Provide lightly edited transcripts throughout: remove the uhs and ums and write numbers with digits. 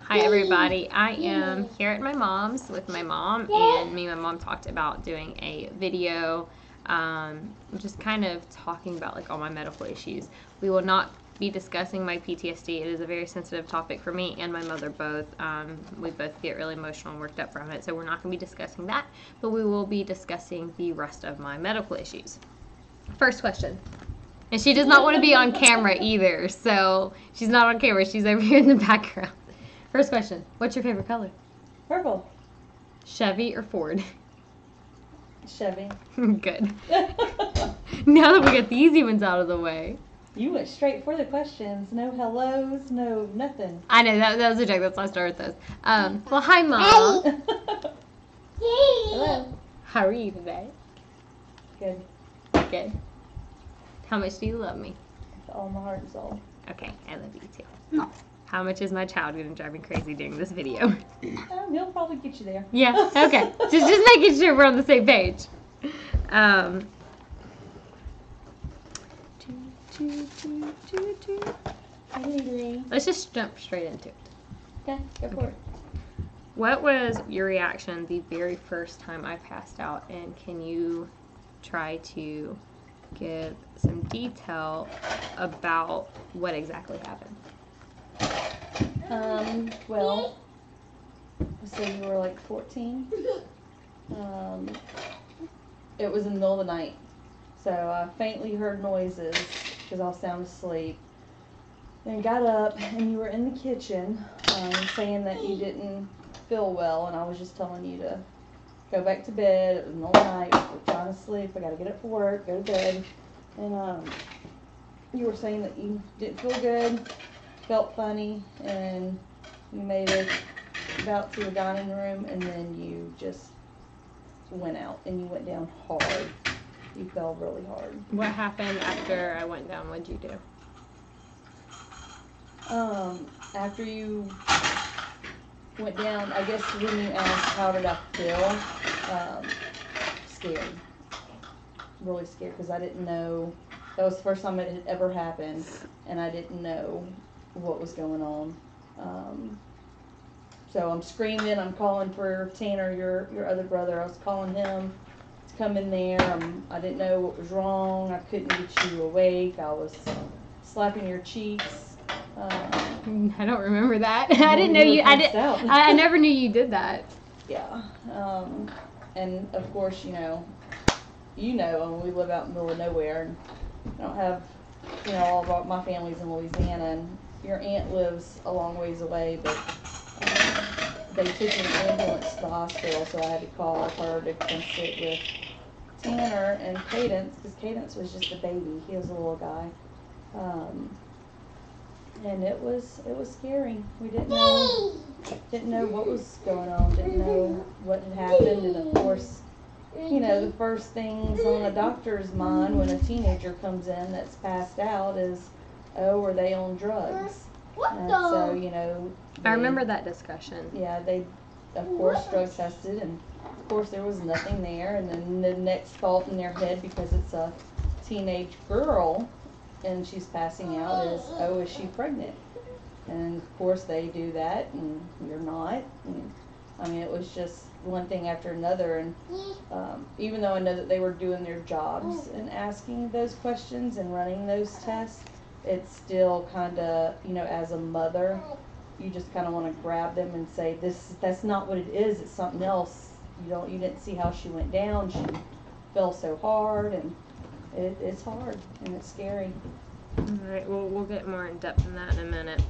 Hi everybody, I am here at my mom's with my mom, and me and my mom talked about doing a video just kind of talking about like all my medical issues. We will not be discussing my PTSD. It is a very sensitive topic for me and my mother both. We both get really emotional and worked up from it, so we're not going to be discussing that, but we will be discussing the rest of my medical issues. First question. And she does not want to be on camera either, so she's not on camera. She's over here in the background. First question. What's your favorite color? Purple. Chevy or Ford? Chevy. Good. Now that we got the easy ones out of the way. You went straight for the questions. No hellos, no nothing. I know, that was a joke. That's why I started with those. Well, hi, Mom. Hello. How are you today? Good. Good. How much do you love me? With all my heart and soul. Okay, I love you too. How much is my child going to drive me crazy during this video? He'll probably get you there. Yeah, okay. just making sure we're on the same page. Let's just jump straight into it. Okay, go for it. What was your reaction the very first time I passed out, and can you try to give some detail about what exactly happened? Well, so you were like 14. It was in the middle of the night, so I faintly heard noises because I was sound asleep. And got up, and you were in the kitchen saying that you didn't feel well, and I was just telling you to go back to bed. It was the middle of the night. We're trying to sleep. I got to get up for work, go to bed. And you were saying that you didn't feel good, felt funny, and you made it out to the dining room, and then you just went out, and you went down hard. You fell really hard. What happened after I went down? What'd you do? After you went down, I guess when you asked how did I feel, scared. Really scared, because I didn't know. That was the first time it had ever happened, and I didn't know what was going on. So I'm screaming, I'm calling for Tanner, your other brother. I was calling him to come in there. I didn't know what was wrong. I couldn't get you awake. I was slapping your cheeks. I don't remember that. I didn't know you. I never knew you did that. Yeah. And of course, you know, we live out in the middle of nowhere, and I don't have, all of my family's in Louisiana, and your aunt lives a long ways away, but they took an ambulance to the hospital, so I had to call her to come sit with Tanner and Cadence, because Cadence was just a baby. He was a little guy. And it was scary. We didn't know what was going on, didn't know what had happened, and of course, the first things on a doctor's mind when a teenager comes in that's passed out is, oh, are they on drugs? And so, I remember that discussion. Yeah, they, of course, drug tested, and of course there was nothing there, and then the next thought in their head, because it's a teenage girl, and she's passing out, is, oh, is she pregnant? And of course they do that, and you're not. And, I mean, it was just one thing after another, and even though I know that they were doing their jobs and asking those questions and running those tests, it's still kind of, as a mother, you just kind of want to grab them and say, that's not what it is, it's something else. You didn't see how she went down, she fell so hard, and it's hard, and it's scary. Alright, well, we'll get more in depth in that in a minute.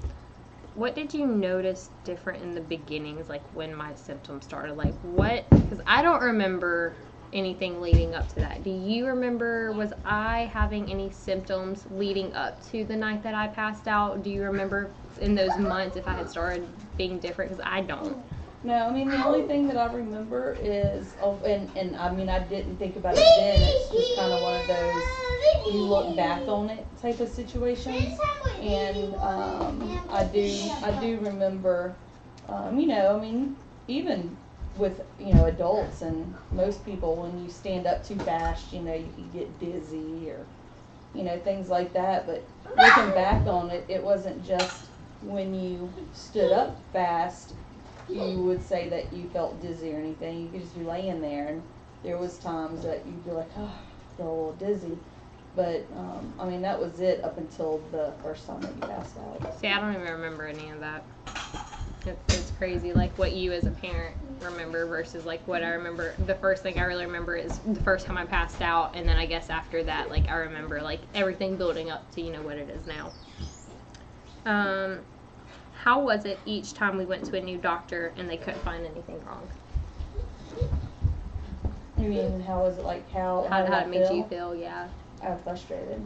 What did you notice different in the beginnings, like when my symptoms started? Like what, because I don't remember anything leading up to that. Do you remember, was I having any symptoms leading up to the night that I passed out? Do you remember in those months if I had started being different? Because I don't. No, I mean, the only thing that I remember is, and I mean, I didn't think about it then, it's just kind of one of those, you look back on it type of situations, and I do remember, I mean, even with, adults and most people, when you stand up too fast, you can get dizzy or, things like that, but looking back on it, it wasn't just when you stood up fast, you would say that you felt dizzy or anything. You could just be laying there, and there was times that you'd be like, oh, I feel a little dizzy. But, I mean, that was it up until the first time that you passed out. See, I don't even remember any of that. It's crazy, like, what you as a parent remember versus, like, what I remember. The first thing I really remember is the first time I passed out, and then I guess after that, like, I remember, like, everything building up to, you know, what it is now. How was it each time we went to a new doctor and they couldn't find anything wrong? You mean, how was it, like, how How did it I made feel? you feel, yeah. I was frustrated.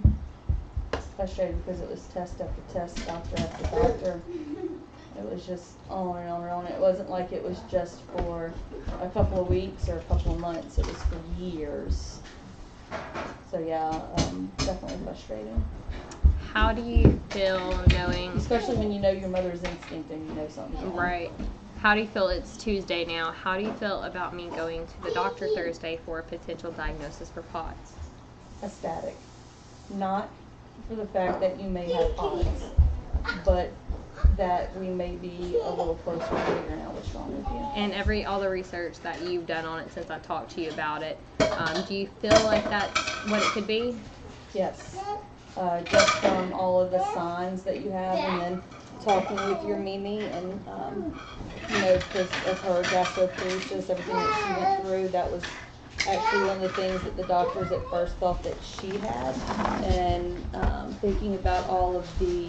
Frustrated because it was test after test, doctor after doctor. It was just on and on and on. It wasn't like it was just for a couple of weeks or a couple of months. It was for years. So yeah, definitely frustrating. How do you feel knowing... Especially when you know your mother's instinct and you know something's wrong. Right. How do you feel it's Tuesday now? How do you feel about me going to the doctor Thursday for a potential diagnosis for POTS? Ecstatic. Not for the fact that you may have POTS, but that we may be a little closer to figuring out what's wrong with you. And all the research that you've done on it since I talked to you about it, do you feel like that's what it could be? Yes. Just from all of the signs that you have, and then talking with your Mimi, and you know, because of her gastroparesis, everything that she went through, that was actually one of the things that the doctors at first thought that she had. And thinking about all of the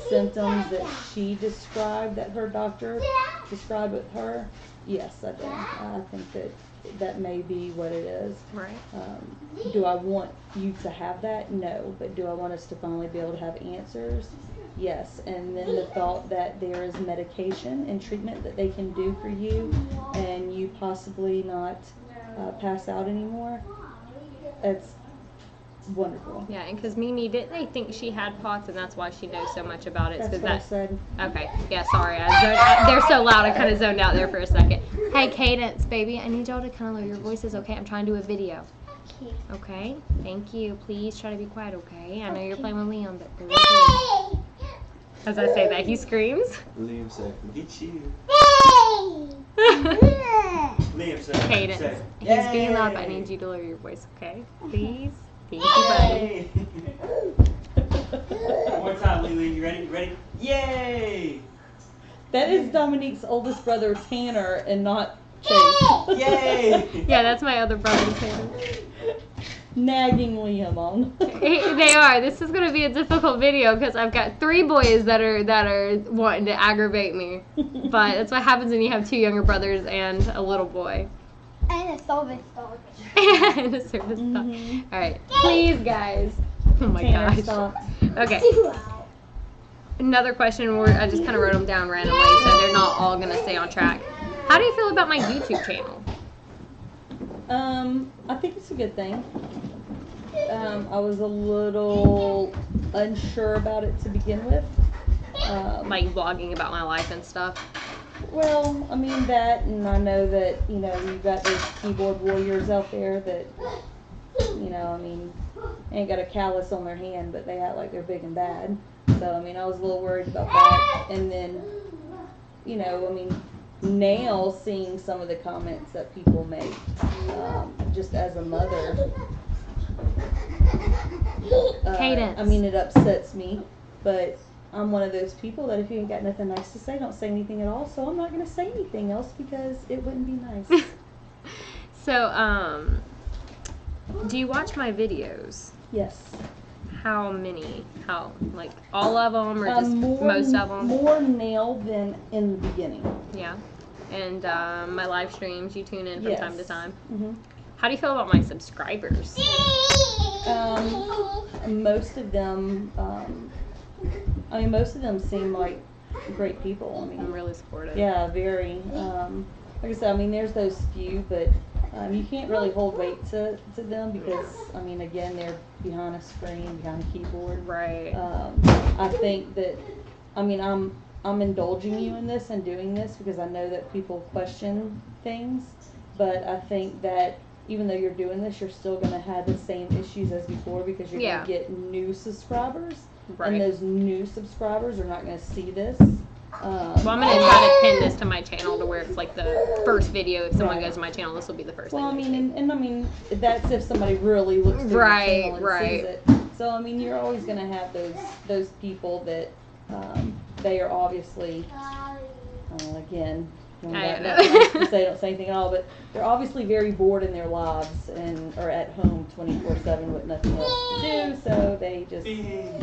symptoms that she described, that her doctor described with her, yes, I do. I think that may be what it is. Right. Do I want you to have that? No. But do I want us to finally be able to have answers? Yes. And then the thought that there is medication and treatment that they can do for you, and you possibly not pass out anymore, it's wonderful. Yeah, and because Mimi, didn't they think she had POTS, and that's why she knows so much about it? That's what I said. Okay, yeah, sorry. They're so loud, I kind of zoned out there for a second. Hey, Cadence, baby, I need y'all to kind of lower your voices, okay? I'm trying to do a video. Okay, thank you. Please try to be quiet, okay? I know you're playing with Liam, but they're really good. As I say that, he screams. Liam said, get you. Liam said, Cadence, he's being loud, but I need you to lower your voice, okay? Please. Thank you, buddy. One more time, Lily. You ready? You ready? Yay! That is Dominique's oldest brother, Tanner, and not Chase. Yay! Yeah, that's my other brother, Tanner. Nagging Liam on. They are. This is going to be a difficult video because I've got 3 boys that are wanting to aggravate me. But that's what happens when you have 2 younger brothers and a little boy. And a service dog. And a service dog. All right. Please, guys. Oh, my Tanner, gosh. stop. Okay. Another question where I just kind of wrote them down randomly, so they're not all going to stay on track. How do you feel about my YouTube channel? I think it's a good thing. I was a little unsure about it to begin with. Like vlogging about my life and stuff? Well, I mean that, and I know that, you know, you've got those keyboard warriors out there that, you know, I mean, ain't got a callus on their hand, but they act like they're big and bad. So, I mean, I was a little worried about that. And then, you know, I mean, now seeing some of the comments that people make, just as a mother, Cadence. I mean, it upsets me, but I'm one of those people that if you ain't got nothing nice to say, don't say anything at all. So I'm not going to say anything else because it wouldn't be nice. So, do you watch my videos? Yes. How many? How, like, all of them or just most of them? More now than in the beginning. Yeah. And my live streams, you tune in from Yes. time to time. Mm-hmm. How do you feel about my subscribers? Most of them, most of them seem like great people. I mean, I'm really supportive. yeah, very. Like I said, I mean, there's those few, but you can't really hold weight to them because, I mean, again, they're behind a screen, behind a keyboard. Right. I think that, I mean, I'm indulging you in this and doing this because I know that people question things, but I think that even though you're doing this, you're still going to have the same issues as before because you're going to get new subscribers. Right. And those new subscribers are not going to see this. Well, I'm going to try to pin this to my channel to where it's like the first video. If someone goes to my channel, this will be the first Well, I thing mean, and I mean, that's if somebody really looks through your channel and sees it. So, I mean, you're always going to have those people that they are obviously, again, I not know. say don't say anything at all, but they're obviously very bored in their lives and are at home 24/7 with nothing else to do, so they just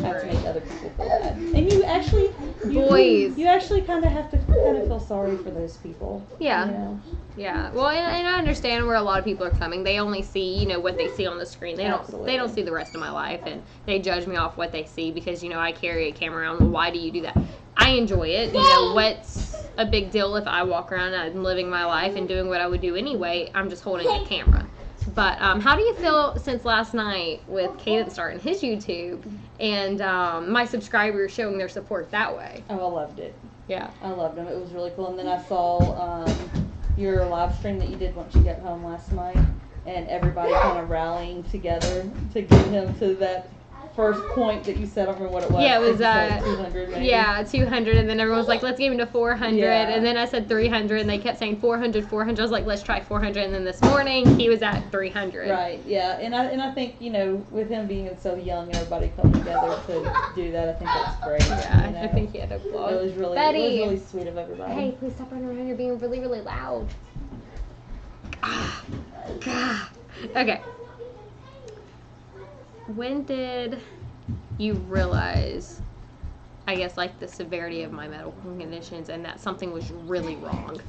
have to make other people feel bad. And you actually, you actually kind of have to feel sorry for those people. Yeah. You know? Yeah. Well, and I understand where a lot of people are coming. They only see, you know, what they see on the screen. They don't see the rest of my life, and they judge me off what they see because, you know, I carry a camera around. Well, why do you do that? I enjoy it. You know, what's a big deal if I walk around and I'm living my life and doing what I would do anyway? I'm just holding a camera. But how do you feel since last night with Cadence starting his YouTube and my subscribers showing their support that way? Oh, I loved it. Yeah. I loved them. It was really cool. And then I saw your live stream that you did once you got home last night, and everybody kind of rallying together to get him to that first point that you said. I don't remember what it was. Yeah, it was 200 maybe. Yeah, 200, and then everyone was like, let's get him to 400, Yeah. and then I said 300, and they kept saying 400, 400. I was like, let's try 400, and then this morning he was at 300. Right. Yeah, and I think, you know, with him being so young and everybody coming together to do that, I think that's great. Yeah, you know? I think he had a vlog. It was really sweet of everybody. Hey, please stop running around. You're being really, really loud. Okay. When did you realize, I guess, like the severity of my medical conditions and that something was really wrong?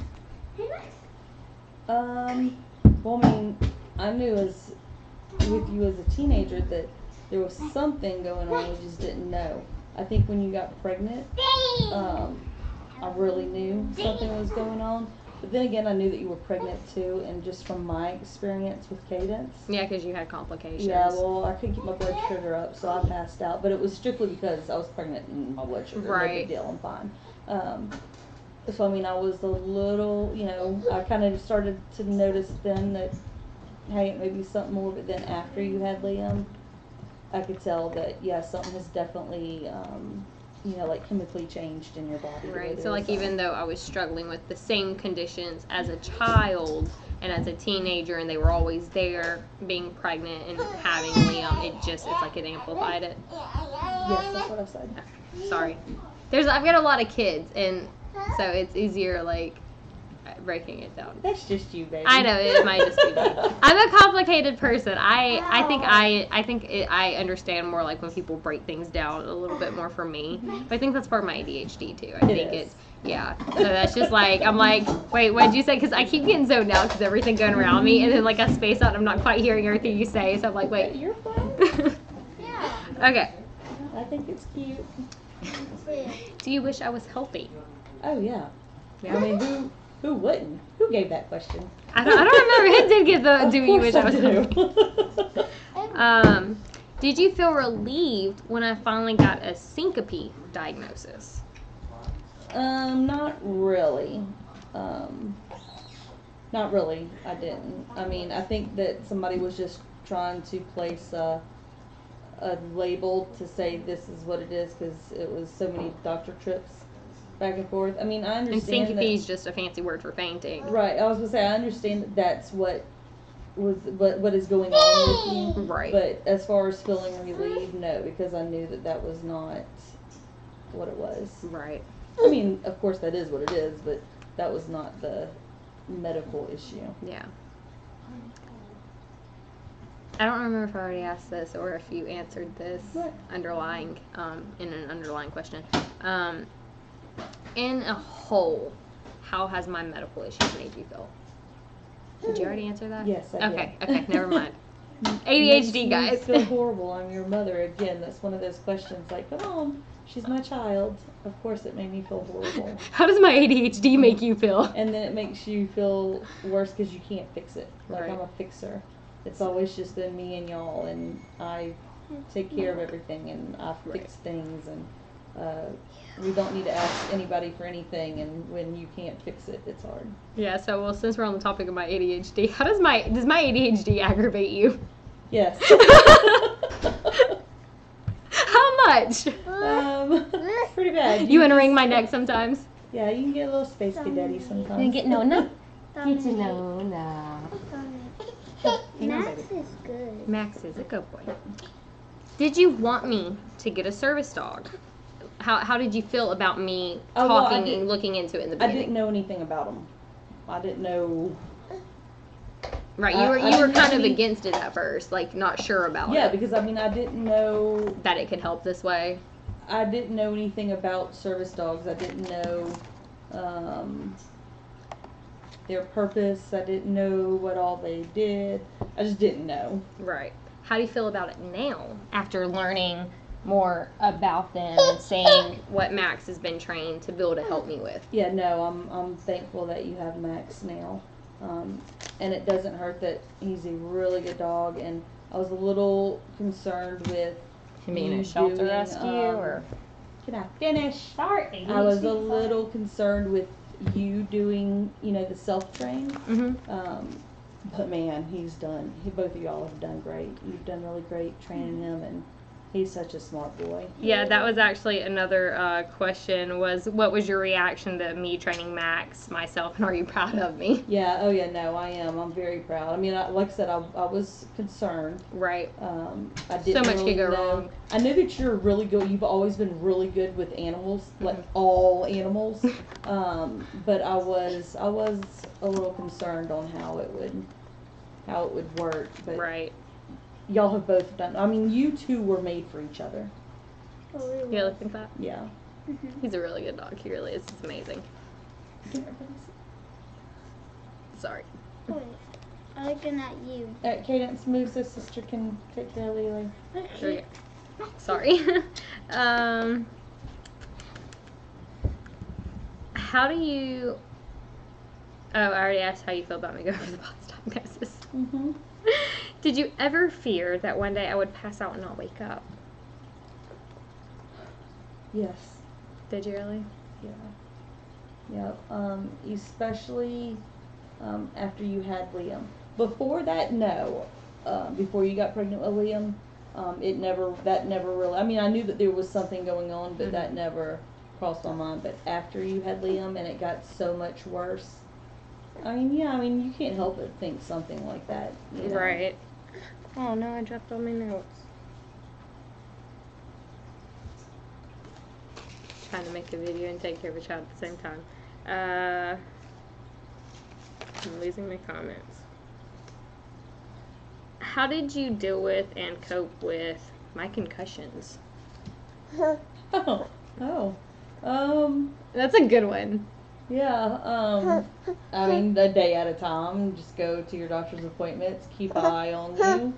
Well, I mean, I knew with you as a teenager that there was something going on, we just didn't know. I think when you got pregnant, I really knew something was going on. But then again, I knew that you were pregnant too, and just from my experience with Cadence. Yeah, because you had complications. Yeah, well, I couldn't keep my blood sugar up, so I passed out. But it was strictly because I was pregnant and my blood sugar. Right. No big deal, I'm fine. So, I mean, I was a little, you know, I kind of started to notice then that, hey, maybe something more. But then after you had Liam, I could tell that, yeah, something has definitely, you know, like chemically changed in your body. Right. So, like, even though I was struggling with the same conditions as a child and as a teenager, and they were always there, being pregnant and having Liam, it's like it amplified it. Yes, that's what I said. Okay. Sorry. I've got a lot of kids, and so it's easier, like, breaking it down. That's just you, baby. I know, it might just be me. I'm a complicated person. I think I understand more, like, when people break things down a little bit more for me. But I think that's part of my ADHD too. I think it's yeah. So that's just like, I'm like, wait, what did you say? Because I keep getting zoned out because everything going around me, and then like I space out and I'm not quite hearing everything you say. So I'm like, wait. You're fine. Okay. I think it's cute. Do you wish I was healthy? Oh yeah. I mean, who wouldn't? Who gave that question? I don't remember who did give the do you wish I was do. healthy. Did you feel relieved when I finally got a syncope diagnosis? Not really. Not really. I didn't. I mean, I think that somebody was just trying to place a label to say this is what it is because it was so many doctor trips back and forth. I mean, I understand. And syncope is just a fancy word for fainting. Right. I was gonna say I understand that that's what is going on with you. Right. But as far as feeling relieved, no, because I knew that was not what it was. Right. I mean, of course that is what it is, but that was not the medical issue. Yeah. I don't remember if I already asked this or if you answered this underlying in an underlying question. In a whole, how has my medical issues made you feel? Did you already answer that? Yes, I did. did. Okay, never mind. ADHD, guys. I feel horrible. I'm your mother again. That's one of those questions like, come on, she's my child. Of course it made me feel horrible. How does my ADHD make you feel? And then it makes you feel worse because you can't fix it. Like Right. I'm a fixer. It's always just been me and y'all, and I take care of everything, and I fix things, and we don't need to ask anybody for anything, and when you can't fix it, it's hard. Yeah, so, well, since we're on the topic of my ADHD, does my ADHD aggravate you? Yes. How much? pretty bad. You want to wring my neck sometimes? Yeah, you can get a little space cadetty sometimes. You get no. Dominique. No. Max is good. Max is a good boy. Did you want me to get a service dog? How did you feel about me talking and looking into it in the beginning? I didn't know anything about them. I didn't know. Right, you were kind of against it at first, like not sure about it. Yeah, because I didn't know that it could help this way. I didn't know anything about service dogs. I didn't know their purpose. I didn't know what all they did. I just didn't know. Right. How do you feel about it now after learning more about them and seeing what Max has been trained to be able to help me with? Yeah, no, I'm thankful that you have Max now. And it doesn't hurt that he's a really good dog, and I was a little concerned with him being a shelter rescue, or can I finish? Sorry. I was a little concerned with you doing, the self-train. But man, both of y'all have done great. You've done really great training him, and he's such a smart boy. Yeah, that was actually another question was, what was your reaction to me training Max myself, and are you proud of me? Yeah, oh yeah, no, I am. I'm very proud. Like I said, I was concerned. Right. I didn't so much really could go know. wrong. I know that you're really good. You've always been really good with animals, like all animals. But I was a little concerned on how it would work. But right. Y'all have both done. You two were made for each other. You really think that? Yeah. He's a really good dog. He really is. It's amazing. Sorry. Wait, I'm looking at you. Alright, Cadence, move so sister can take care of Lily. Okay. Sorry. How do you... Oh, I already asked how you feel about me going for the box diagnosis. Did you ever fear that one day I would pass out and not wake up? Yes. Did you really? Yeah. Especially after you had Liam. Before that, no. Before you got pregnant with Liam, that never really. I knew that there was something going on, but that never crossed my mind. But after you had Liam and it got so much worse, you can't help but think something like that. Right. Oh no, I dropped all my notes. Trying to make a video and take care of a child at the same time. I'm losing my comments. How did you deal with and cope with my concussions? That's a good one. Yeah, a day at a time. Just go to your doctor's appointments. Keep an eye on you.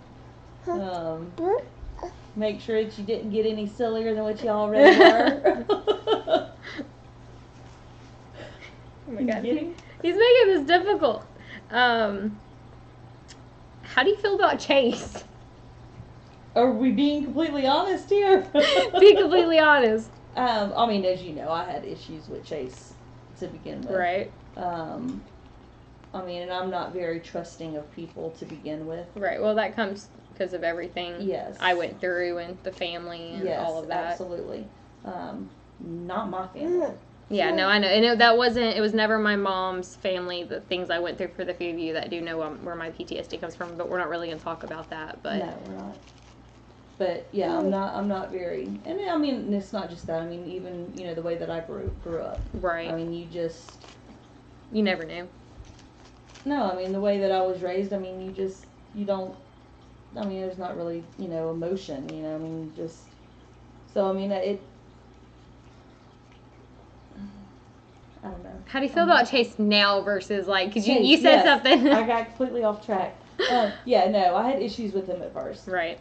Make sure that you didn't get any sillier than what you already were. Oh my God. He's making this difficult. How do you feel about Chase? Are we being completely honest here? Be completely honest. As you know, I had issues with Chase to begin with. Right. And I'm not very trusting of people to begin with. Right. Well, that comes because of everything I went through and the family and all of that. Absolutely. Not my family. Yeah, no, I know. And it was never my mom's family, the things I went through. For the few of you that do know where my PTSD comes from, but we're not really going to talk about that. But no, we're not. But yeah, I'm not very, and it's not just that. Even the way that I grew up. Right. You never knew. No, the way that I was raised. You don't. There's not really emotion. It. I don't know. How do you feel about Chase now versus because you said something? I got completely off track. I had issues with him at first. Right.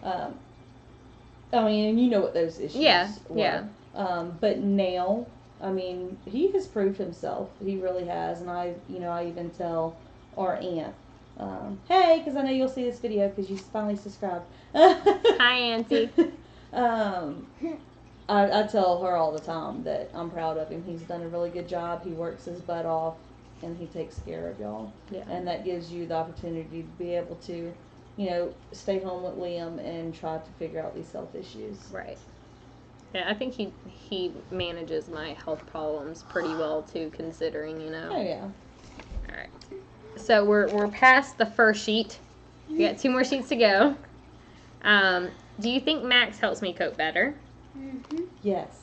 And you know what those issues were. Yeah. But now, he has proved himself. He really has. And I even tell our aunt, hey, because I know you'll see this video because you finally subscribed. Hi, Auntie. I tell her all the time that I'm proud of him. He's done a really good job. He works his butt off, and he takes care of y'all. Yeah. And that gives you the opportunity to be able to, stay home with Liam and try to figure out these health issues. Right. Yeah, I think he manages my health problems pretty well too, considering, you know. Oh yeah. All right. So we're past the first sheet. We got 2 more sheets to go. Do you think Max helps me cope better? Yes.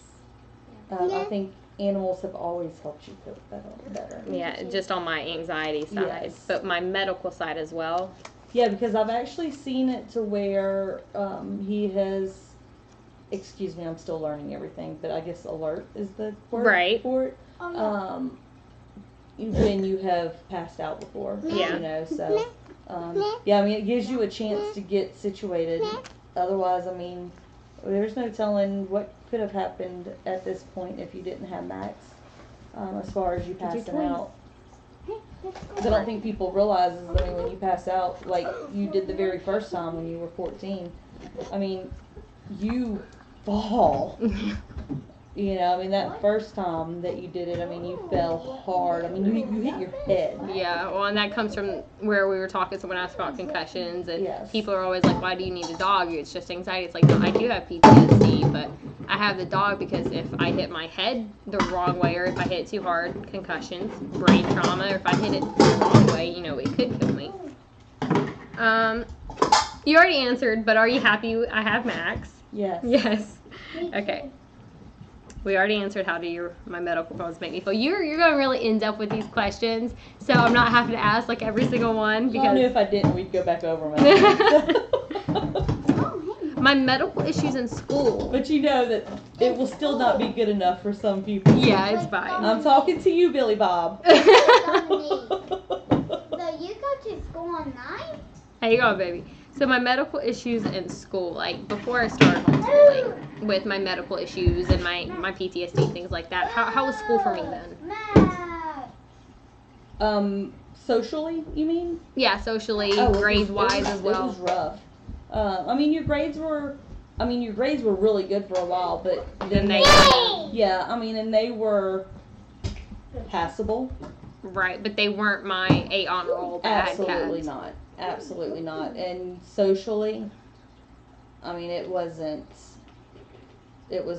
I think animals have always helped you cope better. Yeah, just on my anxiety side, Yes. but my medical side as well. Yeah, because I've actually seen it to where he has. Excuse me, I'm still learning everything, but I guess alert is the word Right. for it. When you have passed out before. Yeah. You know, so yeah, I mean, it gives you a chance to get situated. Otherwise, I mean, there's no telling what could have happened at this point if you didn't have Max. As far as you passing out. Because I don't think people realize is, I mean, when you pass out, like you did the very first time when you were 14, I mean, you fall. You know, I mean, that first time that you did it, I mean, you fell hard. I mean, you hit your head. Yeah, well, and that comes from where we were talking to someone else about concussions, and Yes. people are always like, why do you need a dog? It's just anxiety. It's like, no, I do have PTSD, but I have the dog because if I hit my head the wrong way, or if I hit it too hard, concussions, brain trauma, or if I hit it the wrong way, you know, it could kill me. You already answered, but are you happy I have Max? Yes. Yes. Okay. We already answered how do my medical problems make me feel. You're going really in depth with these questions, so I'm not having to ask like every single one Well, I knew because if I didn't, we'd go back over them. my medical issues in school. But you know that it will still not be good enough for some people. Yeah, it's fine. I'm talking to you, Billy Bob. So you go to school online? How you going, baby? So my medical issues in school, like before I started homeschooling, with my medical issues and my PTSD, things like that. How was school for me then? Socially, you mean? Yeah, socially, Oh, grade wise as It well. was rough. I mean, your grades were really good for a while, but then Then they yeah, I mean, and they were passable. right, but they weren't my 8 on roll that I had Absolutely kept. not. Absolutely not. And socially, I mean, it was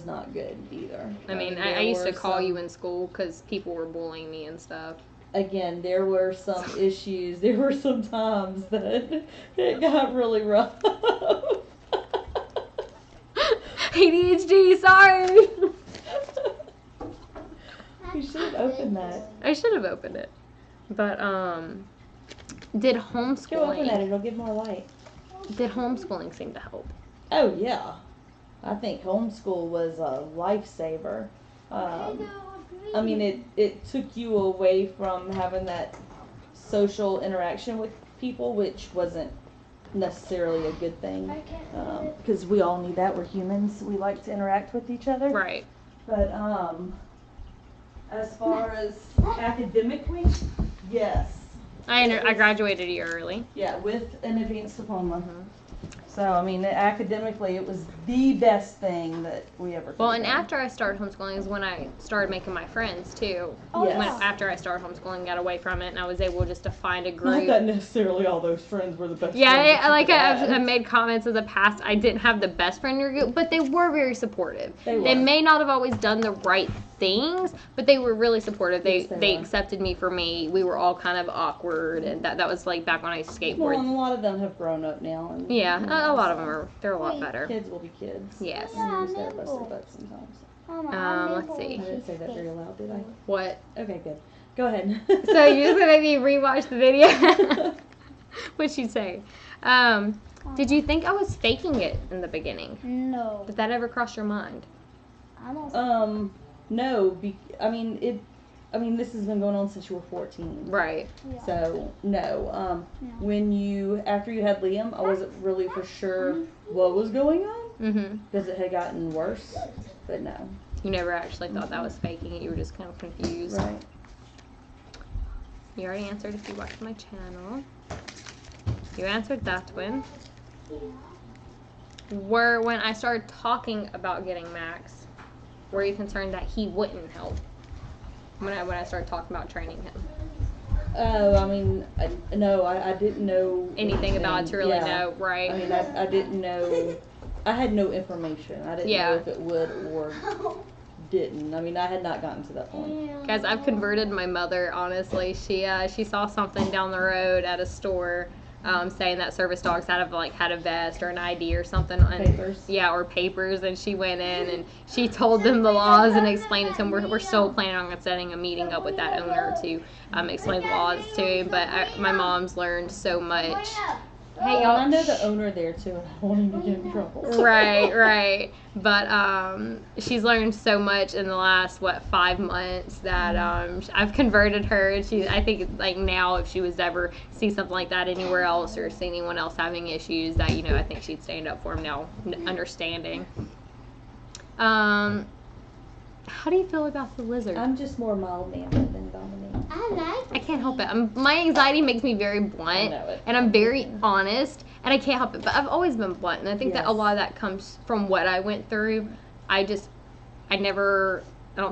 not good either. I mean, I there used to were call you some- in school because people were bullying me and stuff. Again, there were some issues. There were some times that it got really rough. ADHD, sorry. You should have opened that. I should have opened it. But, did Go open that, homeschooling, it'll give more light. seem to help? Oh, yeah. I think homeschool was a lifesaver. I mean, it took you away from having that social interaction with people, which wasn't necessarily a good thing. Because we all need that. We're humans. We like to interact with each other. Right. But as far as academically, yes. I graduated a year early. Yeah, with an advanced diploma. Mm-hmm. So, I mean, academically, it was the best thing that we ever could Well, have and done. after I started homeschooling is when I started making my friends too. Yes. When after I started homeschooling, got away from it, and I was able just to find a Not group. that necessarily all those friends were the best Yeah, friends that you like could have I've had. made comments in the past. I didn't have the best friend in your group, but they were very supportive. They They were. may not have always done the right things, but they were really supportive. Yes, They they were. accepted me for me. We were all kind of awkward, and that was like back when I used to Well, skateboard. and a lot of them have grown up now. And, Yeah, you a know, lot of them they're a lot better. Kids will be kids. Yes. And you just gotta bust their butts sometimes. Let's see. I didn't say that very loud, did I? What? Okay, good. Go ahead. So you're just gonna make me rewatch the video? What'd she say? Did you think I was faking it in the beginning? No. Did that ever cross your mind? I'm also No. I mean, this has been going on since you were 14. Right. So no. When after you had Liam, I wasn't really for sure what was going on Mm-hmm. because it had gotten worse. But no. You never actually thought that was faking it. You were just kind of confused. Right. You already answered if you watched my channel. You answered that one. When I started talking about getting Max, were you concerned that he wouldn't help? When I started talking about training him. Oh, I mean, no, I didn't know Anything about it to really know, right? I mean, I didn't know I had no information. I didn't know if it would or didn't. I mean, I had not gotten to that point. Guys, I've converted my mother, honestly. She saw something down the road at a store saying that service dogs had a vest or an ID or something. Papers. Yeah, or papers, and she went in and she told them the laws and explained it to them. We're still planning on setting a meeting up with that owner to explain the laws to him, but my mom's learned so much. Hey, y'all. I know the owner there too, and I don't want him to get in trouble. Right. But she's learned so much in the last 5 months that I've converted her. And I think like now, if she was to ever see something like that anywhere else or see anyone else having issues, that I think she'd stand up for them now, understanding. How do you feel about the lizard? I'm just more mild-mannered than Dominique. I can't help it. My anxiety makes me very blunt, and I'm very honest, and I can't help it. But I've always been blunt, and I think that a lot of that comes from what I went through. I don't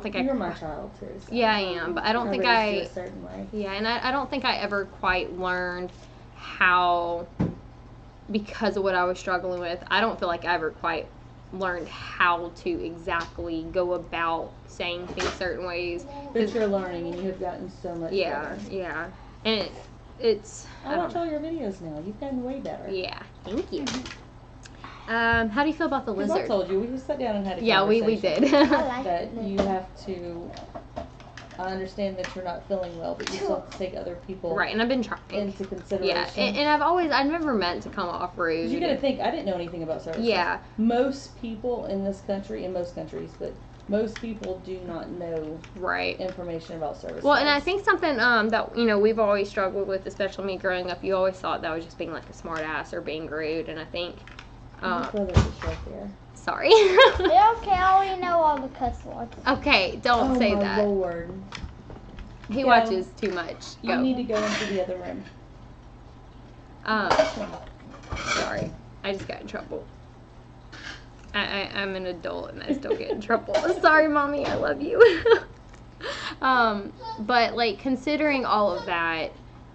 think You're my child too. So yeah, I am, but I don't think raised you a certain way. Yeah, and I don't think I ever quite learned how, because of what I was struggling with, I don't feel like I ever quite learned how to exactly go about saying things certain ways. But you're learning, and you have gotten so much better. Yeah. And it's I watch all your videos now. You've gotten way better. Yeah, thank you. How do you feel about the lizard? I told you, we sat down and had a conversation. conversation. We did. That you have to, I understand that you're not feeling well, but you still have to take other people right, and I've been trying into consideration. Yeah, and I've never meant to come off rude. You gotta think, I didn't know anything about services. Yeah. Most people in this country, in most countries, but most people do not know information about services. Well, and I think something that we've always struggled with, especially me growing up, you always thought that was just being like a smart ass or being rude, and I think my brother is right there. Sorry. It's okay, I already know all the cuss words. Okay, don't say that. Oh my Lord. He watches too much. You need to go into the other room. Sorry. I just got in trouble. I'm an adult and I still get in trouble. Sorry, Mommy, I love you. But like considering all of that,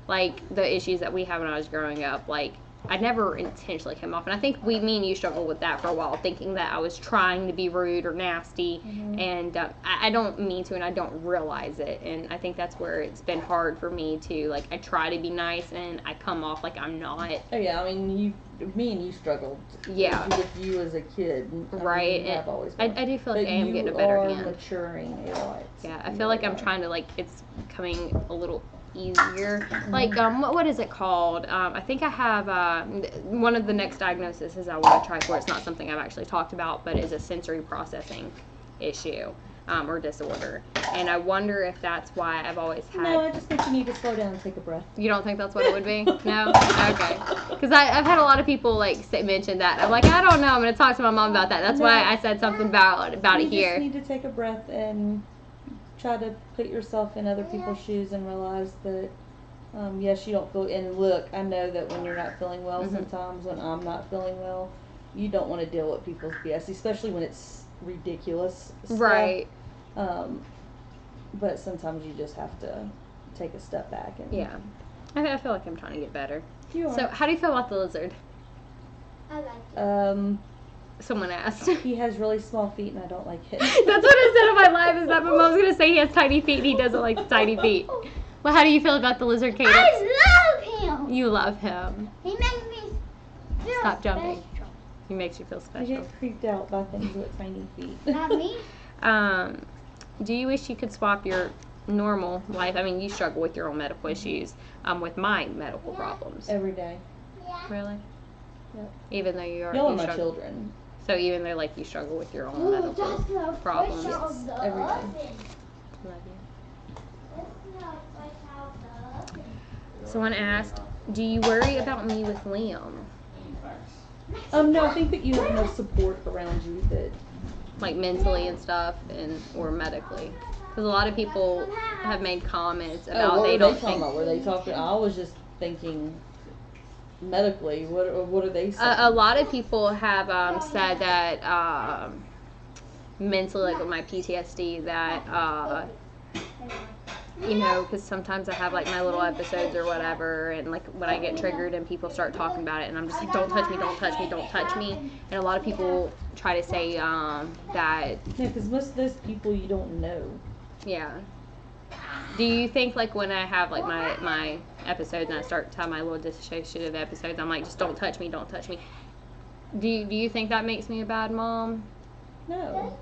like the issues that we had when I was growing up, like I never intentionally came off, and I think me and you struggled with that for a while, thinking that I was trying to be rude or nasty, and I don't mean to, and I don't realize it, and I think that's where it's been hard for me to, like, I try to be nice, and I come off like I'm not. Oh yeah, I mean, me and you struggled. Yeah. With you as a kid. Right. I've always been. I do feel like I am getting a better hand. You are maturing a lot. Yeah, I feel like I'm trying to, like, it's becoming a little easier. Like, what is it called? I think I have, one of the next diagnoses I want to try for, it's not something I've actually talked about, but is a sensory processing issue, or disorder. And I wonder if that's why I've always had... No, I just think you need to slow down and take a breath. You don't think that's what it would be? No? Okay. Because I've had a lot of people, like, mention that. I'm like, I don't know. I'm going to talk to my mom about that. That's why I said something about it here. You just need to take a breath and try to put yourself in other people's shoes and realize that, yes, you don't feel, and look, I know that when you're not feeling well sometimes, when I'm not feeling well, you don't want to deal with people's BS, especially when it's ridiculous stuff. Right. But sometimes you just have to take a step back. And yeah. I feel like I'm trying to get better. You are. So, how do you feel about the lizard? I like it. Someone asked. He has really small feet and I don't like it. That's what I said in my live, is that my mom's going to say he has tiny feet and he doesn't like the tiny feet. Well, how do you feel about the lizard, Cadence? I love him. You love him. He makes me feel Stop jumping. special. He makes you feel I special. get creeped out by things with tiny feet. Not me. Do you wish you could swap your normal life? I mean, you struggle with your own medical issues, with my medical problems. Every day. Really? Yep. Even though you are... Y'all are my children. So even though, like, you struggle with your own medical problems. Yes, every day. Love you. Someone asked, do you worry about me with Liam? No, I think that you have enough support around you that... Like, mentally and stuff, or medically? Because a lot of people have made comments about they don't think... Were they talking? I was just thinking... medically, what are they saying? A lot of people have said that mentally, like with my PTSD, that you know, because sometimes I have like my little episodes or whatever, and like when I get triggered and people start talking about it, and I'm just like, don't touch me, don't touch me, don't touch me. And a lot of people try to say that. Yeah, because most of those people you don't know. Yeah. Do you think like when I have like my episodes and I start to have my little dissociative episodes, I'm like, just don't touch me, don't touch me. Do you think that makes me a bad mom? No.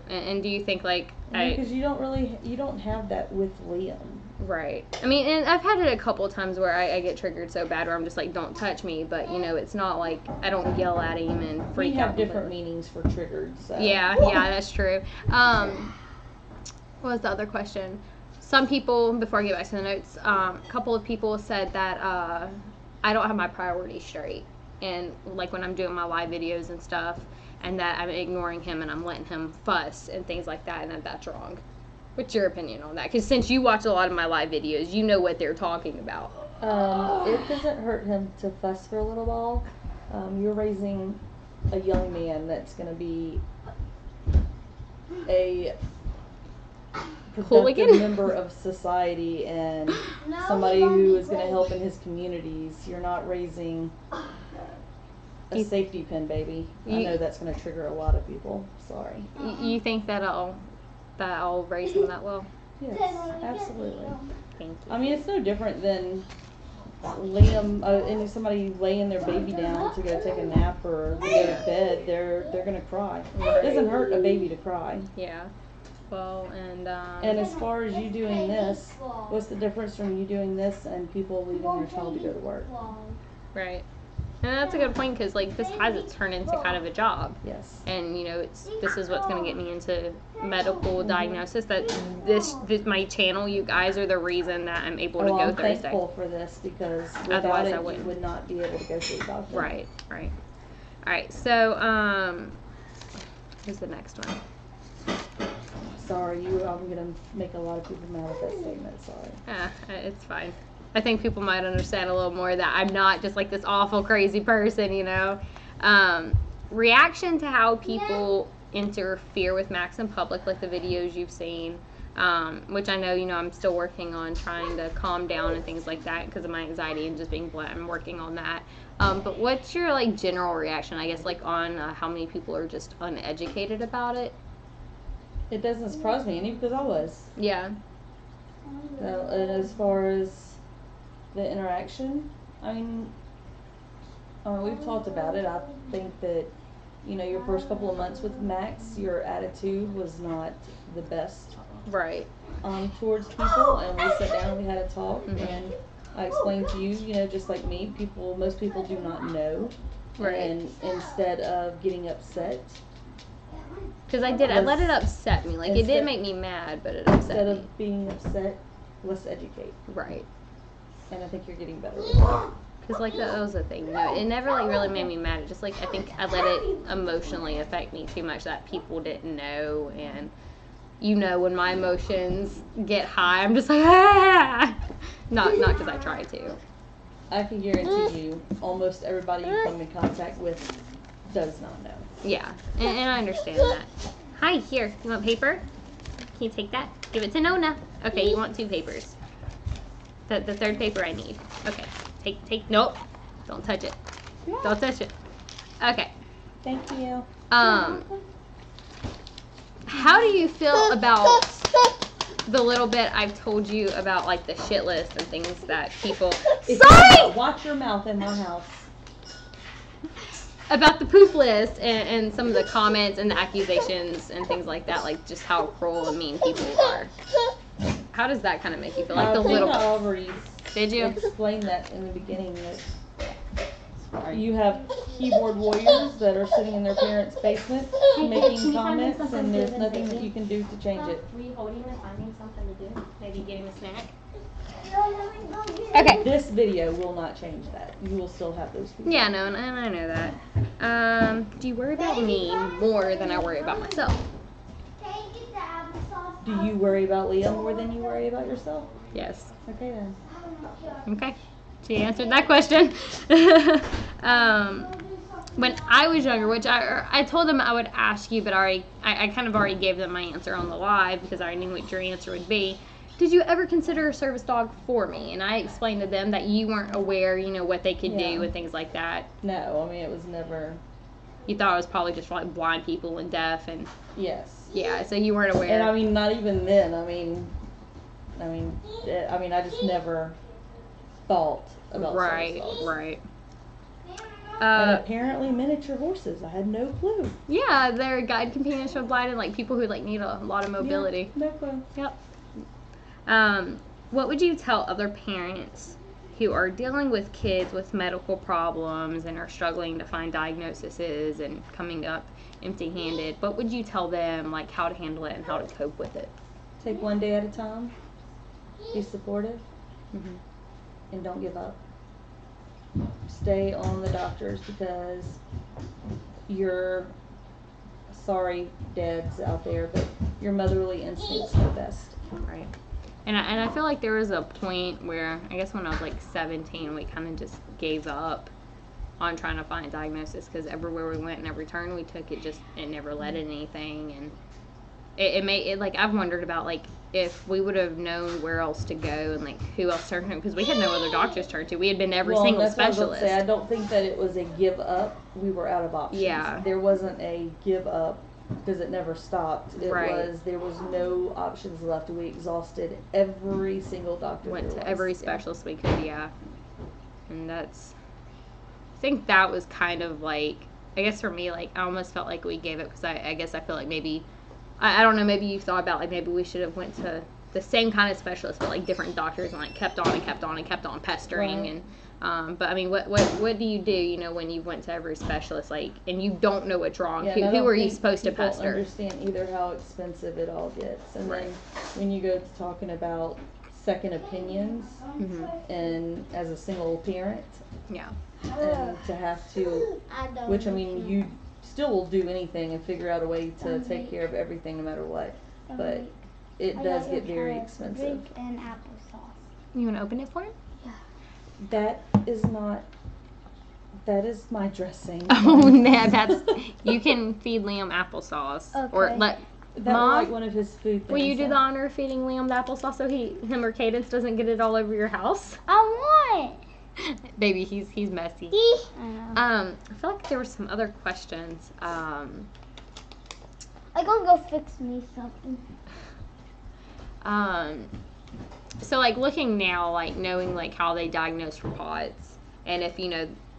And do you think like because you don't have that with Liam. Right. I mean, and I've had it a couple of times where I get triggered so bad where I'm just like, don't touch me, but you know, it's not like I don't yell at him and freak out. We have different meanings for triggered. So. Yeah, that's true. What was the other question? Some people, before I get back to the notes, a couple of people said that I don't have my priorities straight. And like when I'm doing my live videos and stuff, and that I'm ignoring him and I'm letting him fuss and things like that, and that that's wrong. What's your opinion on that? Because since you watch a lot of my live videos, you know what they're talking about. It doesn't hurt him to fuss for a little while. You're raising a young man that's going to be a productive member of society and somebody who is going to help in his communities. You're not raising a safety pin baby. I know that's going to trigger a lot of people. Sorry. You think that I'll raise him that well? Yes, absolutely. Thank you. I mean, it's no different than Liam and somebody laying their baby down to go take a nap or go to bed. They're going to cry. It doesn't hurt a baby to cry. Yeah. Well, and as far as you doing this, what's the difference from you doing this and people leaving their child to go to work? Right. And that's a good point because, like, this has turned into kind of a job. Yes. And, you know, this is what's going to get me into medical diagnosis. That this my channel, you guys are the reason that I'm able to go Thursday. I'm thankful for this because without it, you would not be able to go to the doctor. Right. All right. So, here's the next one. Sorry, I'm going to make a lot of people mad at that statement. Sorry. It's fine. I think people might understand a little more that I'm not just like this awful crazy person, you know. Reaction to how people interfere with Max in public, like the videos you've seen, which I know, you know, I'm still working on trying to calm down and things like that because of my anxiety and just being blunt. I'm working on that. But what's your like general reaction, I guess, like on how many people are just uneducated about it? It doesn't surprise me any because I was. Yeah. And as far as the interaction, I mean, we've talked about it. I think that, you know, your first couple of months with Max, your attitude was not the best. Right. Towards people, and we sat down and we had a talk, Mm-hmm. and I explained to you, you know, just like me, most people do not know. Right. And instead of getting upset. Because I let it upset me. Like, it did make me mad, but it upset me. Instead of being upset, let's educate. Right. And I think you're getting better with that. Because, like, that was the thing. You know, it never, like, really made me mad. It just, like, I think I let it emotionally affect me too much that people didn't know. And, you know, when my emotions get high, I'm just like, ah! Not because I try to. I can guarantee you, almost everybody you come in contact with does not know. Yeah, and I understand that. Hi, here. You want paper? Can you take that? Give it to Nona. Okay, you want 2 papers. The third paper I need. Okay, take. Nope. Don't touch it. Yeah. Don't touch it. Okay. Thank you. How do you feel about the little bit I've told you about, like, the shit list and things that people... Sorry! Watch your mouth in my house. About the poop list and some of the comments and the accusations and things like that, like just how cruel and mean people are. How does that kind of make you feel? Like I the think little... I already explained that in the beginning, that you have keyboard warriors that are sitting in their parents' basement making comments, and there's nothing that you can do to change it. Were you holding and finding something to do? Maybe getting a snack? Okay. This video will not change that. You will still have those people. Yeah, no, and I know that. Do you worry about me more than I worry about myself? Do you worry about Liam more than you worry about yourself? Yes. Okay then. Okay. She answered that question. When I was younger, which I told them I would ask you, but I kind of already gave them my answer on the live because I already knew what your answer would be. did you ever consider a service dog for me? And I explained to them that you weren't aware, what they could do and things like that. No, I mean, it was never. You thought it was probably just for like blind people and deaf and. Yes. Yeah, so you weren't aware. And I mean, not even then. I just never thought about service dogs. Right. And apparently miniature horses. I had no clue. Yeah, they're guide companions for blind and like people who like need a lot of mobility. Yeah, no clue. Yep. What would you tell other parents who are dealing with kids with medical problems and are struggling to find diagnoses and coming up empty-handed? What would you tell them, like how to handle it and how to cope with it? Take one day at a time. Be supportive. And don't give up. Stay on the doctors because sorry dads out there, but your motherly instincts know best. Right. And I feel like there was a point where, I guess when I was like 17, we kind of just gave up on trying to find a diagnosis because everywhere we went and every turn we took, it never led to anything. And it made it like, I've wondered about like if we would have known where else to go and like who else turned to, because we had no other doctors to turn to. We had been to every single specialist. What I don't think that it was a give up. We were out of options. Yeah. There wasn't a give up because it never stopped. There was no options left. We exhausted every single doctor. Went to every specialist we could, And I think that was kind of like, I guess for me, like I almost felt like we gave it because I guess I feel like maybe, I don't know, maybe you thought about like maybe we should have went to the same kind of specialist but like different doctors and like kept on pestering. Right. And but I mean, what do you do, when you went to every specialist, like, and you don't know what's wrong? Yeah, who are you supposed to pester? People understand either how expensive it all gets, and then when you go to talking about second opinions, and as a single parent, and to have to, which I mean, you still will do anything and figure out a way to take care of everything no matter what, but it does get very expensive. Drink and applesauce. You want to open it for him? That is my dressing. Oh, that's you can feed Liam applesauce, or let Mom. Like one of his food things. Will you do the honor of feeding Liam the applesauce so him or Cadence doesn't get it all over your house? I want Baby, he's messy. I feel like there were some other questions. I'm gonna go fix me something. So like looking now, like knowing like how they diagnose for POTS, and if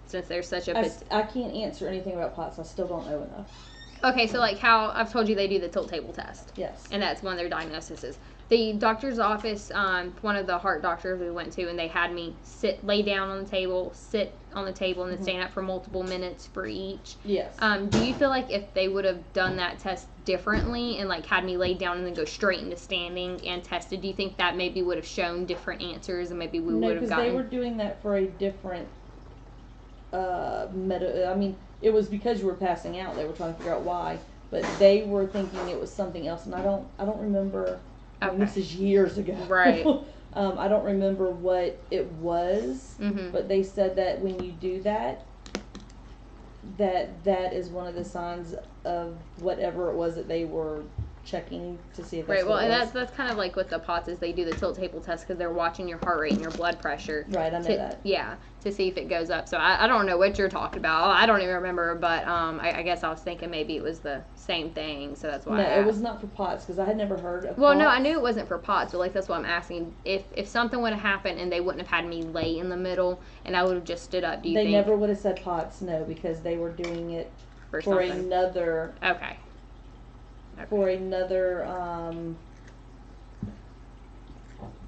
since there's such a I can't answer anything about POTS. I still don't know enough. Okay, so like how I've told you they do the tilt table test. Yes. And that's one of their diagnoses. The doctor's office, one of the heart doctors we went to, and they had me lay down on the table, sit on the table, and then stand up for multiple minutes for each. Yes. Do you feel like if they would have done that test differently and like had me laid down and then go straight into standing and tested, do you think that maybe would have shown different answers and maybe we would have gotten? No, because they were doing that for a different I mean, it was because you were passing out. They were trying to figure out why, but they were thinking it was something else, and I don't remember. Okay. This is years ago. Right. I don't remember what it was, but they said that when you do that, that is one of the signs of whatever it was that they were checking to see if that's right. Well, what it and was. that's kind of like with the POTS is they do the tilt table test because they're watching your heart rate and your blood pressure. Right, I know that. Yeah, to see if it goes up. So I don't know what you're talking about. I don't even remember, but I guess I was thinking maybe it was the same thing. So that's why. No, it was not for POTS because I had never heard of. Well, POTS. no, I knew it wasn't for POTS, but like that's what I'm asking. If something would have happened and they wouldn't have had me lay in the middle and I would have just stood up, do you think? They never would have said POTS, no, because they were doing it for another. Okay. For another, I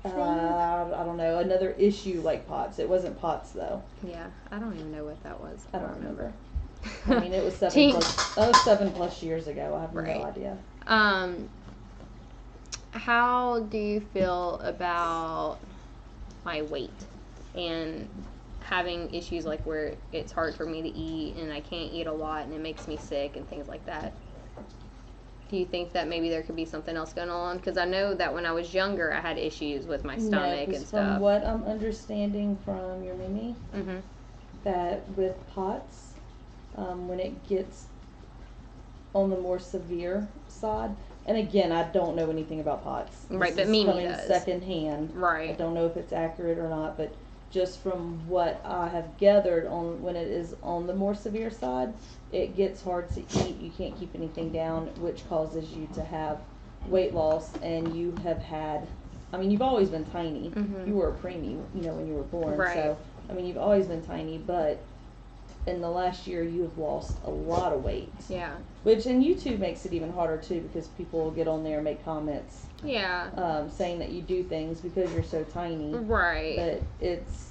don't know, another issue like POTS. It wasn't POTS though. Yeah, I don't even know what that was. I don't remember. I mean, it was 7+ years ago. I have no idea. How do you feel about my weight and having issues like where it's hard for me to eat and I can't eat a lot and it makes me sick and things like that? Do you think that maybe there could be something else going on? Because I know that when I was younger, I had issues with my stomach and stuff. From what I'm understanding from your Mimi, that with POTS, when it gets on the more severe side, and again, I don't know anything about POTS. Right, This but is Mimi coming does. secondhand. I Right. don't know if it's accurate or not, but just from what I have gathered on when it is on the more severe side, it gets hard to eat. You can't keep anything down, which causes you to have weight loss, and you have had, I mean, you've always been tiny. Mhm. You were a preemie, when you were born. Right. So, I mean, you've always been tiny, but in the last year, you have lost a lot of weight. Yeah. Which, and YouTube makes it even harder too, because people will get on there and make comments Yeah. saying that you do things because you're so tiny. Right. But it's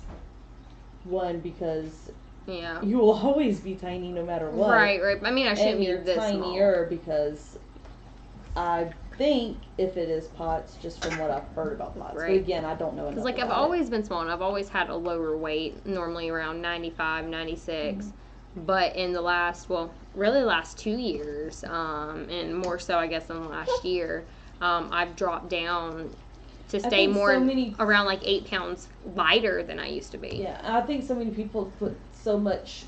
one, because Yeah. you will always be tiny no matter what. Right. I mean, I shouldn't And be you're this tinier because I think if it is POTS, just from what I've heard about POTS. Right. But again, I don't know enough. Because, like, I've about always been small, and I've always had a lower weight, normally around 95, 96. But in the last 2 years, and more so, I guess, in the last year, I've dropped down to stay think more so many- around, like, 8 pounds lighter than I used to be. Yeah, I think so many people put so much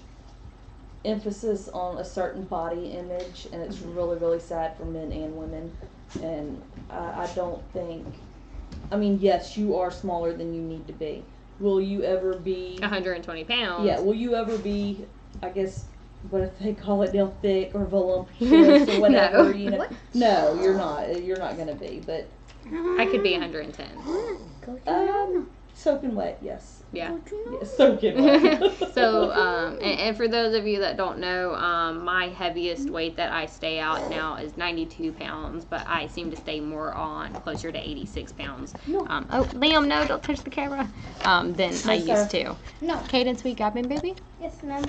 emphasis on a certain body image, and it's really, really sad for men and women. And I don't think, I mean, yes, you are smaller than you need to be. Will you ever be, 120 pounds. yeah, will you ever be, I guess, what if they call it now, thick or voluptuous or whatever, No. you know? What? No, you're not. You're not going to be, but I could be 110. Go to soaking wet, yes. Yeah. Yes, soaking wet. So, and for those of you that don't know, my heaviest weight that I stay out now is 92 pounds, but I seem to stay more on closer to 86 pounds. No. Liam, no, don't touch the camera. Than I used to. No. Cadence, we got him, baby. Yes, ma'am.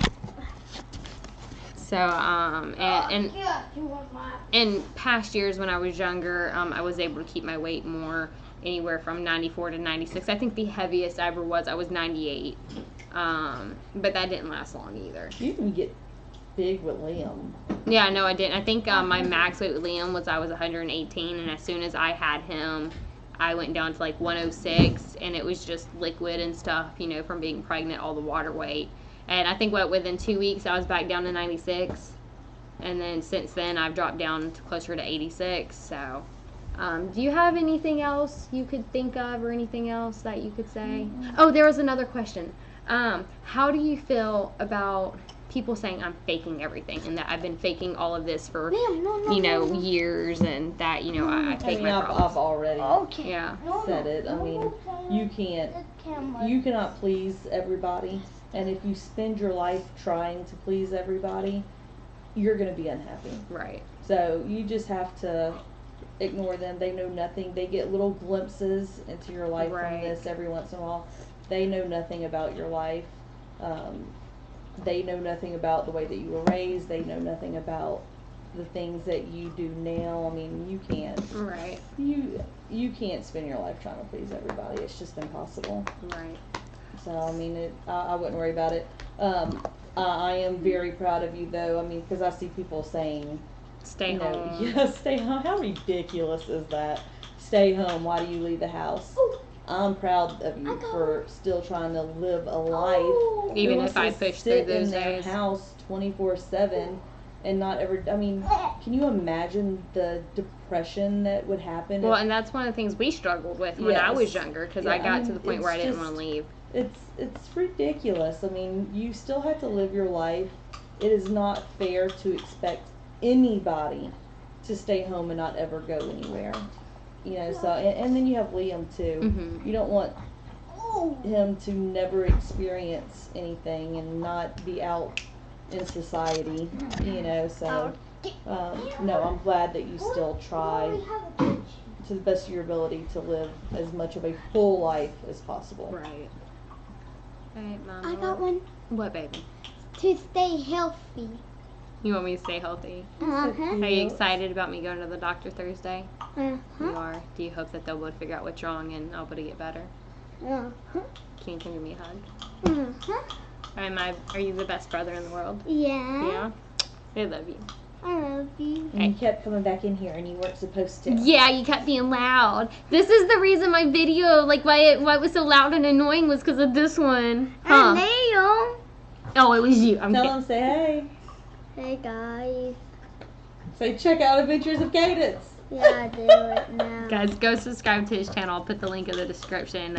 So, and Yeah, you want my. in past years when I was younger, I was able to keep my weight more, anywhere from 94 to 96. I think the heaviest I ever was 98. But that didn't last long either. You can get big with Liam. Yeah, no, I didn't. I think my max weight with Liam was I was 118, and as soon as I had him, I went down to like 106, and it was just liquid and stuff, you know, from being pregnant, all the water weight. And I think within 2 weeks, I was back down to 96. And then since then, I've dropped down to closer to 86. So, do you have anything else you could think of or anything else that you could say? Oh, there was another question. How do you feel about people saying I'm faking everything and that I've been faking all of this for, No. years, and that, I I fake mean, my I've problems? already Okay. Yeah. said it. I mean, you can't, you cannot please everybody. And if you spend your life trying to please everybody, you're going to be unhappy. Right. So you just have to ignore them. They know nothing. They get little glimpses into your life Right. from this every once in a while. They know nothing about your life. They know nothing about the way that you were raised. They know nothing about the things that you do now. I mean, you can't. Right. You can't spend your life trying to please everybody. It's just impossible. Right. So, I mean, I wouldn't worry about it. I am very proud of you, though. I mean, because I see people saying, Stay home. yeah, stay home. How ridiculous is that? Stay home. Why do you leave the house? I'm proud of you for still trying to live a life. Even Who if I wants to push through sit those in their days. house 24/7 and not ever. I mean, can you imagine the depression that would happen? Well, if- and that's one of the things we struggled with when I was Yes. younger, because Yeah, I I got to mean, the point where I it's didn't just- want to leave. It's ridiculous. I mean, you still have to live your life. It is not fair to expect anybody to stay home and not ever go anywhere. So and then you have Liam too. Mhm. You don't want him to never experience anything and not be out in society. So no, I'm glad that you still try to the best of your ability to live as much of a full life as possible. Right. Right, Mama. I got one. What, baby? To stay healthy. You want me to stay healthy? Uh-huh. Are you excited about me going to the doctor Thursday? You Uh-huh. are. Do you hope that they'll be able to figure out what's wrong and I'll be able to get better? Uh-huh. Can you come give me a hug? Uh-huh. Are you the best brother in the world? Yeah. Yeah. I love you. I love you. And you kept coming back in here, and you weren't supposed to. Yeah, you kept being loud. This is the reason my video, why it was so loud and annoying, was because of this one. Huh? Leo. Oh, it was you. I'm Tell kidding. them, say hey. Hey guys. Say check out Adventures of Cadence. Yeah, do it now. Guys, go subscribe to his channel. I'll put the link in the description.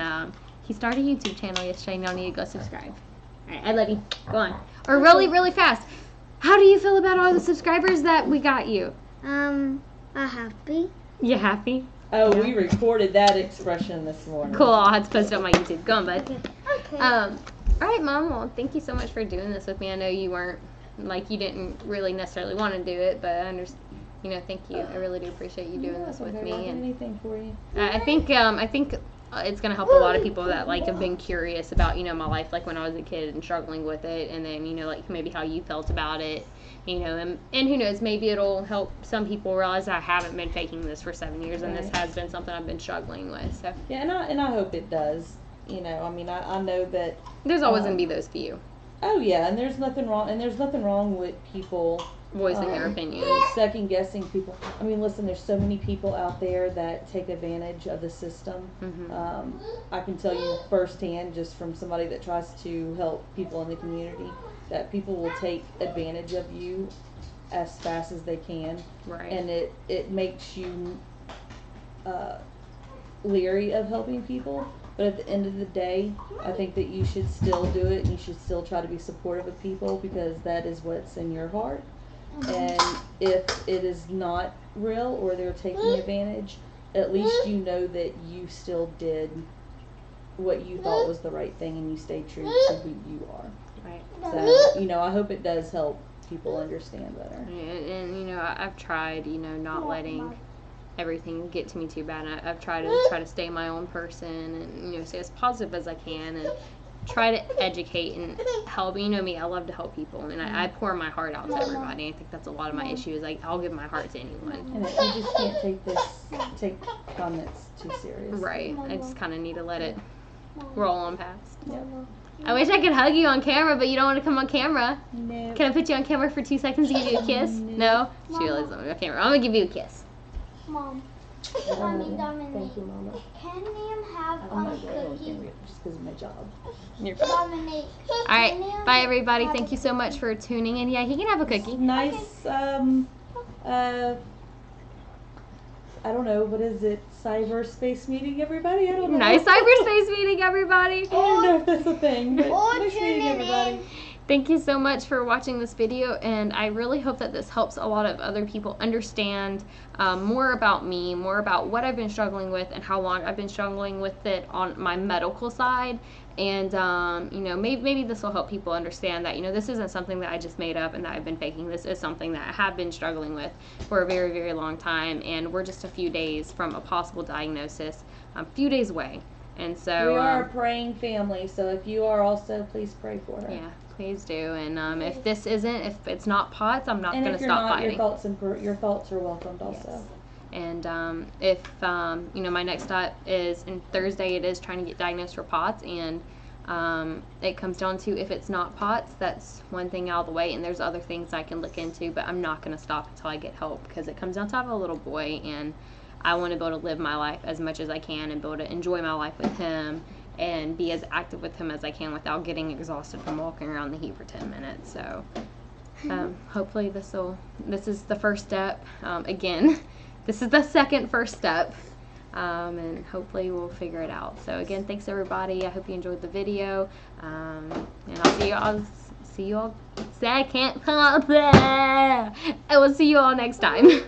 He started a YouTube channel yesterday. Now you need to go subscribe. Alright, I love you. Go on. Or really, really fast. How do you feel about all the subscribers that we got you? I'm happy. You happy? Oh, we recorded that expression this morning. Cool. I'll have to post it on my YouTube. Go on, bud. Okay. All right, Mom. Well, thank you so much for doing this with me. I know you weren't, you didn't really necessarily want to do it, but I understand. Thank you. I really do appreciate you doing this with me. And anything for you. I think it's gonna help a lot of people that have been curious about my life, when I was a kid and struggling with it, and then maybe how you felt about it, and who knows, maybe it'll help some people realize I haven't been faking this for 7 years, and this has been something I've been struggling with. So yeah, and I hope it does. I know that there's always gonna be those few. Oh yeah, and there's nothing wrong with people voicing their opinions, second guessing people. Listen, there's so many people out there that take advantage of the system. Mm-hmm. I can tell you firsthand, just from somebody that tries to help people in the community, that people will take advantage of you as fast as they can. Right. And it makes you leery of helping people. But at the end of the day, I think that you should still do it, and you should still try to be supportive of people, because that is what's in your heart. And if it is not real, or they're taking advantage, at least you know that you still did what you thought was the right thing, and you stayed true to who you are. Right. So, I hope it does help people understand better. And I've tried, not letting everything get to me too bad. And I've tried to stay my own person, and stay as positive as I can, and try to educate and help. Me, I love to help people, and I pour my heart out to everybody. I think that's a lot of my issues. I'll give my heart to anyone. And you just can't take comments too serious. Right. I just kind of need to let it roll on past. Yep. I wish I could hug you on camera, but you don't want to come on camera. No. Can I put you on camera for 2 seconds to give you a kiss? No? She lives on camera. I'm going to give you a kiss. Mom. Thank Dominique. you, Mama. Can we have I'm not a going on cookie? camera just because of my job. You're fine. Dominique. All right. Bye, everybody. Thank you so much for tuning in. Yeah, he can have a cookie. Nice, I don't know, what is it? Cyberspace meeting, everybody? I don't know. Nice cyberspace meeting, everybody. I don't know if that's a thing, but Or nice meeting, tuning everybody. in. Thank you so much for watching this video, and I really hope that this helps a lot of other people understand more about me, more about what I've been struggling with and how long I've been struggling with it on my medical side. And maybe this will help people understand that this isn't something that I just made up and that I've been faking. This is something that I have been struggling with for a very, very long time, and we're just a few days from a possible diagnosis, a few days away. And so We are a praying family, so if you are also, please pray for her. yeah, please do. And if it's not POTS, I'm not And going if to you're stop not, fighting. your thoughts are welcomed also. Yes. And if my next step is, and Thursday it is trying to get diagnosed for POTS, and it comes down to, if it's not POTS, that's one thing out of the way, and there's other things I can look into, but I'm not going to stop until I get help, because it comes down to, I have a little boy, and I want to be able to live my life as much as I can, and be able to enjoy my life with him, and be as active with him as I can without getting exhausted from walking around the heat for 10 minutes. So hopefully this is the first step. Again, this is the first step. And hopefully we'll figure it out. So again, thanks everybody. I hope you enjoyed the video. And I'll see you all. I can't talk there. I will see you all next time.